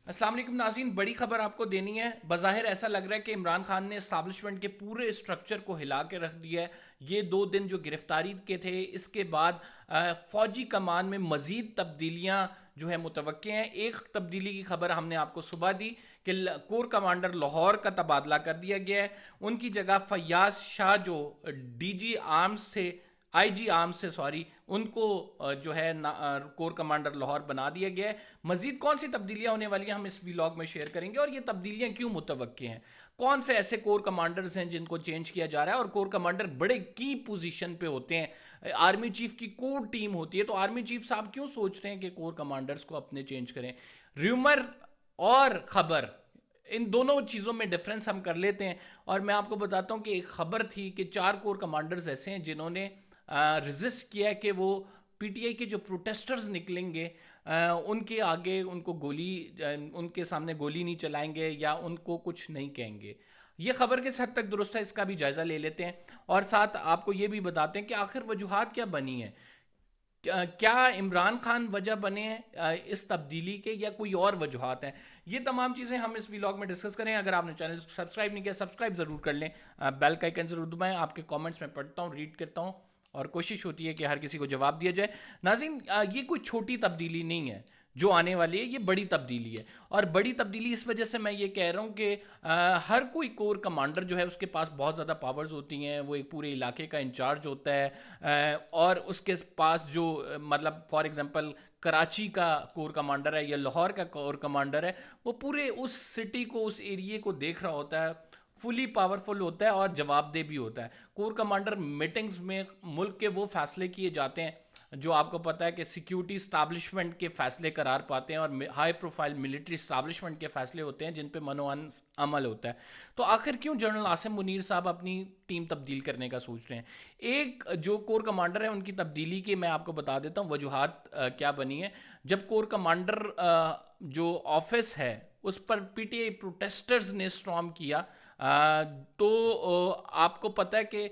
अस्सलाम वालेकुम नाज़रीन, बड़ी खबर आपको देनी है। बज़ाहिर ऐसा लग रहा है कि इमरान खान ने इस्टेब्लिशमेंट के पूरे स्ट्रक्चर को हिला के रख दिया है। ये 2 दिन जो गिरफ्तारी के थे, इसके बाद फ़ौजी कमान में मज़ीद तब्दीलियाँ जो है मुतवक्के हैं। एक तब्दीली की खबर हमने आपको सुबह दी कि कोर कमांडर लाहौर का तबादला कर दिया गया है। उनकी जगह फैयाज शाह जो डीजी आर्म्स थे, आईजी आर्म्स से सॉरी, उनको जो है कोर कमांडर लाहौर बना दिया गया है। मजीद कौन सी तब्दीलियां होने वाली हैं हम इस व्लॉग में शेयर करेंगे, और ये तब्दीलियां क्यों मुतवक्के हैं, कौन से ऐसे कोर कमांडर्स हैं जिनको चेंज किया जा रहा है। और कोर कमांडर बड़े की पोजीशन पे होते हैं, आर्मी चीफ की कोर टीम होती है, तो आर्मी चीफ साहब क्यों सोच रहे हैं कि कोर कमांडर्स को अपने चेंज करें। र्यूमर और खबर, इन दोनों चीज़ों में डिफरेंस हम कर लेते हैं। और मैं आपको बताता हूँ कि एक खबर थी कि 4 कोर कमांडर्स ऐसे हैं जिन्होंने रेजिस्ट किया कि वो पीटीआई के जो प्रोटेस्टर्स निकलेंगे उनके आगे उनको उनके सामने गोली नहीं चलाएंगे या उनको कुछ नहीं कहेंगे। ये खबर किस हद तक दुरुस्त है, इसका भी जायज़ा ले लेते हैं, और साथ आपको ये भी बताते हैं कि आखिर वजूहात क्या बनी है। क्या इमरान खान वजह बने हैं इस तब्दीली के, या कोई और वजूहात हैं। ये तमाम चीज़ें हम इस व्लॉग में डिस्कस करें। अगर आपने चैनल सब्सक्राइब नहीं किया, सब्सक्राइब ज़रूर कर लें, बेल का आइकन ज़रूर दबाएं। आपके कमेंट्स में पढ़ता हूँ, रीड करता हूँ, और कोशिश होती है कि हर किसी को जवाब दिया जाए। नाज़रीन, ये कोई छोटी तब्दीली नहीं है जो आने वाली है, ये बड़ी तब्दीली है। और बड़ी तब्दीली इस वजह से मैं ये कह रहा हूँ कि हर कोई कोर कमांडर जो है उसके पास बहुत ज़्यादा पावर्स होती हैं, वो एक पूरे इलाके का इंचार्ज होता है, और उसके पास जो मतलब फॉर एग्जांपल कराची का कोर कमांडर है या लाहौर का कोर कमांडर है, वो पूरे उस सिटी को, उस एरिए को देख रहा होता है, फुली पावरफुल होता है और जवाबदेह भी होता है। कोर कमांडर मीटिंग्स में मुल्क के वो फैसले किए जाते हैं जो आपको पता है कि सिक्योरिटी इस्टेब्लिशमेंट के फैसले करार पाते हैं, और हाई प्रोफाइल मिलिट्री इस्टेब्लिशमेंट के फैसले होते हैं जिन पे मनोअन अमल होता है। तो आखिर क्यों जनरल आसिम मुनीर साहब अपनी टीम तब्दील करने का सोच रहे हैं। एक जो कोर कमांडर है उनकी तब्दीली के मैं आपको बता देता हूँ वजूहात क्या बनी है। जब कोर कमांडर जो ऑफिस है उस पर पीटीआई प्रोटेस्टर्स ने स्टॉर्म किया, तो आपको पता है कि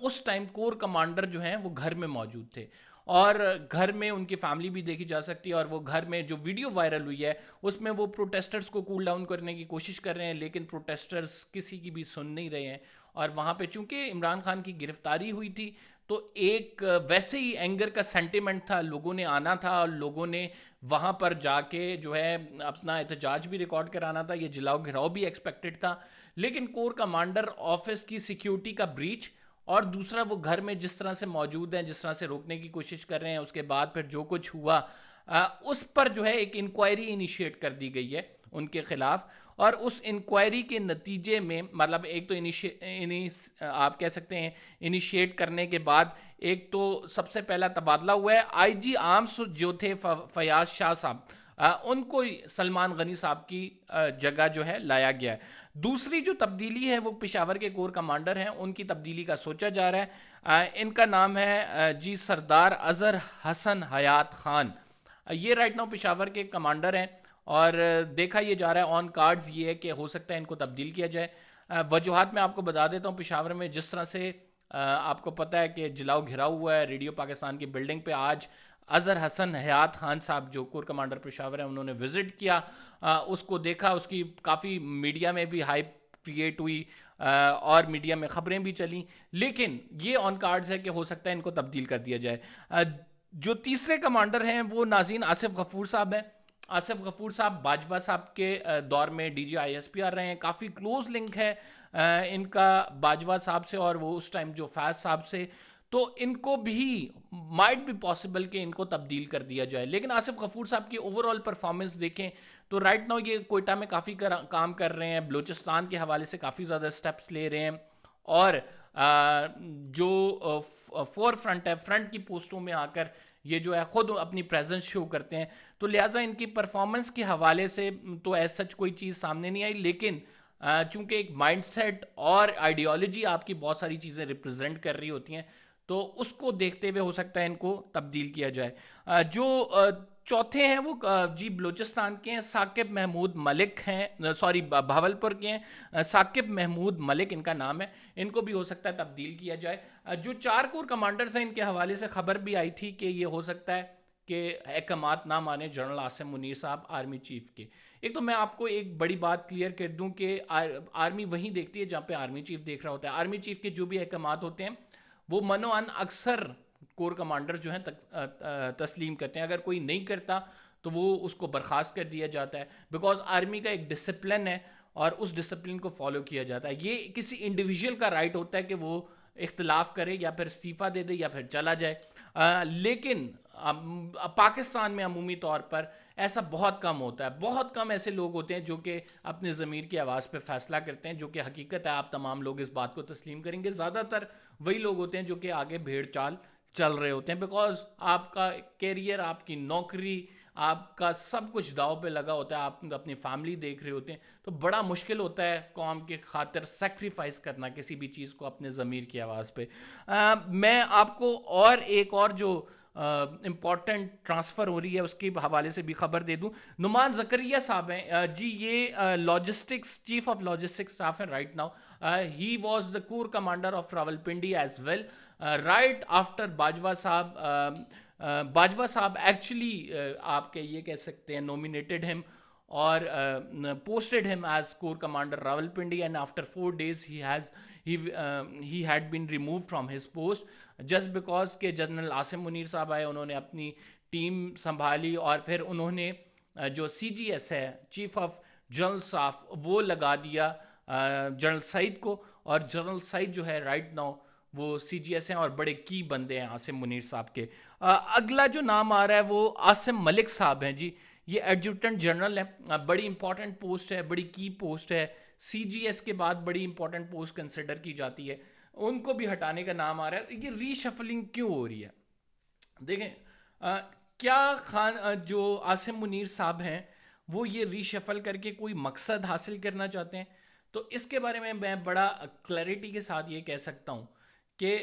उस टाइम कोर कमांडर जो हैं वो घर में मौजूद थे, और घर में उनकी फैमिली भी देखी जा सकती है। और वो घर में जो वीडियो वायरल हुई है उसमें वो प्रोटेस्टर्स को कूल डाउन करने की कोशिश कर रहे हैं, लेकिन प्रोटेस्टर्स किसी की भी सुन नहीं रहे हैं। और वहाँ पे चूंकि इमरान खान की गिरफ्तारी हुई थी, तो एक वैसे ही एंगर का सेंटिमेंट था, लोगों ने आना था और लोगों ने वहाँ पर जाके जो है अपना एहतजाज भी रिकॉर्ड कराना था, ये जलाओ घिराव भी एक्सपेक्टेड था। लेकिन कोर कमांडर ऑफिस की सिक्योरिटी का ब्रीच, और दूसरा वो घर में जिस तरह से मौजूद हैं, जिस तरह से रोकने की कोशिश कर रहे हैं, उसके बाद फिर जो कुछ हुआ उस पर जो है एक इंक्वायरी इनिशिएट कर दी गई है उनके खिलाफ। और उस इंक्वायरी के नतीजे में मतलब एक तो आप कह सकते हैं इनिशिएट करने के बाद एक तो सबसे पहला तबादला हुआ है। आईजी आर्म्स जो थे फयाज शाह साहब, उनको सलमान गनी साहब की जगह जो है लाया गया है। दूसरी जो तब्दीली है वो पेशावर के कोर कमांडर हैं, उनकी तब्दीली का सोचा जा रहा है। इनका नाम है जी सरदार अजहर हसन हयात खान। ये राइट नाउ पेशावर के कमांडर हैं, और देखा ये जा रहा है ऑन कार्ड्स ये है कि हो सकता है इनको तब्दील किया जाए। वजूहात मैं आपको बता देता हूँ। पेशावर में जिस तरह से आपको पता है कि जलाओ घिराव हुआ है रेडियो पाकिस्तान की बिल्डिंग पे, आज अजहर हसन हयात खान साहब जो कोर कमांडर पेशावर हैं उन्होंने विज़िट किया, उसको देखा, उसकी काफ़ी मीडिया में भी हाइप क्रिएट हुई, और मीडिया में ख़बरें भी चली। लेकिन ये ऑन कार्ड्स है कि हो सकता है इनको तब्दील कर दिया जाए। जो तीसरे कमांडर हैं वो नाज़रीन आसिफ गफूर साहब हैं। आसिफ गफूर साहब बाजवा साहब के दौर में डीजी आईएसपीआर रहे हैं, काफ़ी क्लोज लिंक है इनका बाजवा साहब से, और वो उस टाइम जो फैज साहब से, तो इनको भी माइट भी पॉसिबल कि इनको तब्दील कर दिया जाए। लेकिन आसिफ गफूर साहब की ओवरऑल परफॉर्मेंस देखें तो राइट नाउ ये कोयटा में काफ़ी काम कर रहे हैं, बलूचिस्तान के हवाले से काफ़ी ज़्यादा स्टेप्स ले रहे हैं, और जो फोर फ्रंट है, फ्रंट की पोस्टों में आकर ये जो है ख़ुद अपनी प्रेजेंस शो करते हैं। तो लिहाजा इनकी परफॉर्मेंस के हवाले से तो ऐसा सच कोई चीज़ सामने नहीं आई, लेकिन चूंकि एक माइंडसेट और आइडियोलॉजी आपकी बहुत सारी चीज़ें रिप्रेजेंट कर रही होती हैं, तो उसको देखते हुए हो सकता है इनको तब्दील किया जाए। जो चौथे हैं वो जी बलूचिस्तान के हैं, साकिब महमूद मलिक हैं, सॉरी भावलपुर के हैं, साकिब महमूद मलिक इनका नाम है। इनको भी हो सकता है तब्दील किया जाए। जो 4 कोर कमांडर्स हैं इनके हवाले से खबर भी आई थी कि ये हो सकता है کے احکامات نہ مانے جنرل عاصم منیر صاحب آرمی چیف کے. ایک تو میں آپ کو ایک بڑی بات کلیئر کر دوں کہ آرمی وہیں دیکھتی ہے جہاں پہ آرمی چیف دیکھ رہا ہوتا ہے. آرمی چیف کے جو بھی احکامات ہوتے ہیں وہ منو ان اکثر کور کمانڈر جو ہیں تسلیم کرتے ہیں. اگر کوئی نہیں کرتا تو وہ اس کو برخاست کر دیا جاتا ہے, بیکاز آرمی کا ایک ڈسپلن ہے اور اس ڈسپلن کو فالو کیا جاتا ہے. یہ کسی انڈیویجول کا رائٹ ہوتا ہے کہ وہ اختلاف کرے یا پھر استعفیٰ دے دے یا پھر چلا جائے, لیکن پاکستان میں عمومی طور پر ایسا بہت کم ہوتا ہے. بہت کم ایسے لوگ ہوتے ہیں جو کہ اپنے ضمیر کی آواز پہ فیصلہ کرتے ہیں, جو کہ حقیقت ہے. آپ تمام لوگ اس بات کو تسلیم کریں گے, زیادہ تر وہی لوگ ہوتے ہیں جو کہ آگے بھیڑ چال چل رہے ہوتے ہیں, بیکاز آپ کا کیریئر, آپ کی نوکری, آپ کا سب کچھ داؤ پہ لگا ہوتا ہے, آپ اپنی فیملی دیکھ رہے ہوتے ہیں, تو بڑا مشکل ہوتا ہے قوم کے خاطر سیکریفائس کرنا کسی بھی چیز کو اپنے ضمیر کی آواز پہ. میں آپ کو ایک اور جو امپورٹنٹ ٹرانسفر ہو رہی ہے اس کے حوالے سے بھی خبر دے دوں. نعمان زکریا صاحب ہیں جی, یہ logistics chief of logistics staff ہیں right now. He was the corps commander of Rawalpindi as well right after Bajwa Sahib. Bajwa صاحب ایکچولی آپ کے یہ کہہ سکتے ہیں نومینیٹڈ ہم اور posted him as Corps Commander Rawalpindi, and after 4 days he had been removed from his post just because کہ جنرل عاصم منیر صاحب آئے, انہوں نے اپنی ٹیم سنبھالی اور پھر انہوں نے جو سی جی ایس ہے چیف آف جنرل اسٹاف وہ لگا دیا جنرل سعید کو, اور جنرل سعید جو ہے رائٹ ناؤ وہ سی جی ایس ہیں اور بڑے کی بندے ہیں عاصم منیر صاحب کے. اگلا جو نام آ رہا ہے وہ عاصم ملک صاحب ہیں جی, یہ ایڈجوٹنٹ جنرل ہے, بڑی امپورٹنٹ پوسٹ ہے, بڑی کی پوسٹ ہے, سی جی ایس کے بعد بڑی امپورٹنٹ پوسٹ کنسیڈر کی جاتی ہے. ان کو بھی ہٹانے کا نام آ رہا ہے. یہ ری شفلنگ کیوں ہو رہی ہے؟ دیکھیں کیا جو عاصم منیر صاحب ہیں وہ یہ ری شفل کر کے کوئی مقصد حاصل کرنا چاہتے ہیں؟ تو اس کے بارے میں بڑا کلیئرٹی کے ساتھ یہ کہہ سکتا ہوں کہ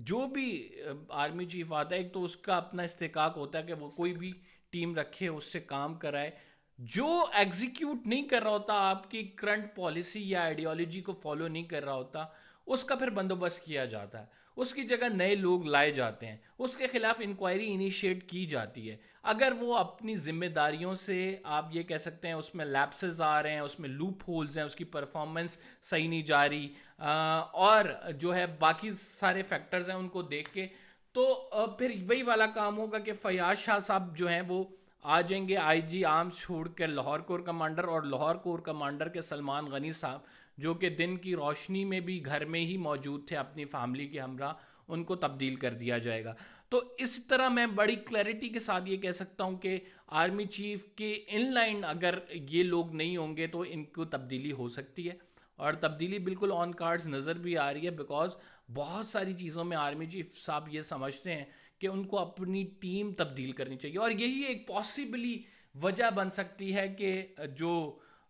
جو بھی آرمی چیف آتا ہے ایک تو اس کا اپنا استحقاق ہوتا ہے کہ وہ کوئی بھی ٹیم رکھے, اس سے کام کرائے. جو ایگزیکیوٹ نہیں کر رہا ہوتا, آپ کی کرنٹ پالیسی یا آئیڈیالوجی کو فالو نہیں کر رہا ہوتا, اس کا پھر بندوبست کیا جاتا ہے, اس کی جگہ نئے لوگ لائے جاتے ہیں, اس کے خلاف انکوائری انیشیٹ کی جاتی ہے. اگر وہ اپنی ذمہ داریوں سے آپ یہ کہہ سکتے ہیں اس میں لیپسز آ رہے ہیں, اس میں لوپ ہولز ہیں, اس کی پرفارمنس صحیح نہیں جا رہی, اور جو ہے باقی سارے فیکٹرز ہیں ان کو دیکھ کے, تو پھر وہی والا کام ہوگا کہ فیاض شاہ صاحب جو ہیں وہ آ جائیں گے آئی جی آرمز چھوڑ کر لاہور کور کمانڈر, اور لاہور کور کمانڈر کے سلمان غنی صاحب جو کہ دن کی روشنی میں بھی گھر میں ہی موجود تھے اپنی فیملی کے ہمراہ, ان کو تبدیل کر دیا جائے گا. تو اس طرح میں بڑی کلیئرٹی کے ساتھ یہ کہہ سکتا ہوں کہ آرمی چیف کے ان لائن اگر یہ لوگ نہیں ہوں گے تو ان کو تبدیلی ہو سکتی ہے, اور تبدیلی بالکل آن کارڈز نظر بھی آ رہی ہے, بیکاز بہت ساری چیزوں میں آرمی چیف صاحب یہ سمجھتے ہیں کہ ان کو اپنی ٹیم تبدیل کرنی چاہیے. اور یہی ایک پاسبلی وجہ بن سکتی ہے کہ جو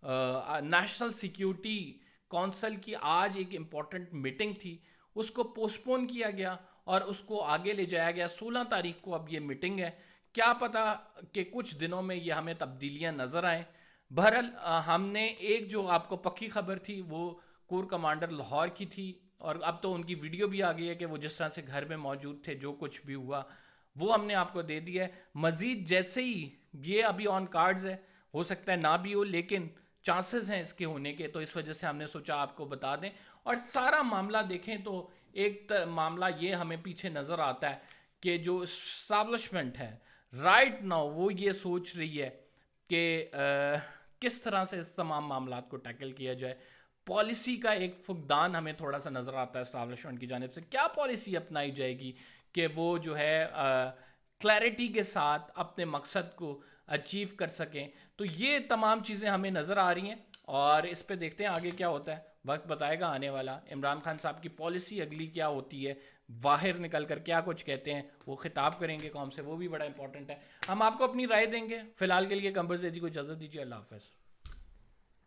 نیشنل سیکیورٹی کونسل کی آج ایک امپورٹنٹ میٹنگ تھی اس کو پوسٹ پون کیا گیا اور اس کو آگے لے جایا گیا. 16 تاریخ کو اب یہ میٹنگ ہے, کیا پتا کہ کچھ دنوں میں یہ ہمیں تبدیلیاں نظر آئیں. بہرحال ہم نے ایک جو آپ کو پکی خبر تھی وہ کور کمانڈر لاہور کی تھی, اور اب تو ان کی ویڈیو بھی آ گئی ہے کہ وہ جس طرح سے گھر میں موجود تھے, جو کچھ بھی ہوا وہ ہم نے آپ کو دے دیا ہے. مزید جیسے ہی یہ ابھی آن کارڈز ہے, ہو سکتا ہے نہ بھی ہو, لیکن چانسز ہیں اس کے ہونے کے, تو اس وجہ سے ہم نے سوچا آپ کو بتا دیں. اور سارا معاملہ دیکھیں تو ایک معاملہ یہ ہمیں پیچھے نظر آتا ہے کہ جو اسٹیبلشمنٹ ہے رائٹ ناؤ وہ یہ سوچ رہی ہے کہ کس طرح سے اس تمام معاملات کو ٹیکل کیا جائے. پالیسی کا ایک فقدان ہمیں تھوڑا سا نظر آتا ہے اسٹیبلشمنٹ کی جانب سے. کیا پالیسی اپنائی جائے گی کہ وہ جو ہے کلیئرٹی کے ساتھ اپنے مقصد کو اچیو کر سکیں؟ تو یہ تمام چیزیں ہمیں نظر آ رہی ہیں, اور اس پہ دیکھتے ہیں آگے کیا ہوتا ہے, وقت بتائے گا آنے والا. عمران خان صاحب کی پالیسی اگلی کیا ہوتی ہے, باہر نکل کر کیا کچھ کہتے ہیں, وہ خطاب کریں گے قوم سے, وہ بھی بڑا امپورٹنٹ ہے. ہم آپ کو اپنی رائے دیں گے. فی الحال کے لیے قمر زیدی کو اجازت دیجیے, اللہ حافظ.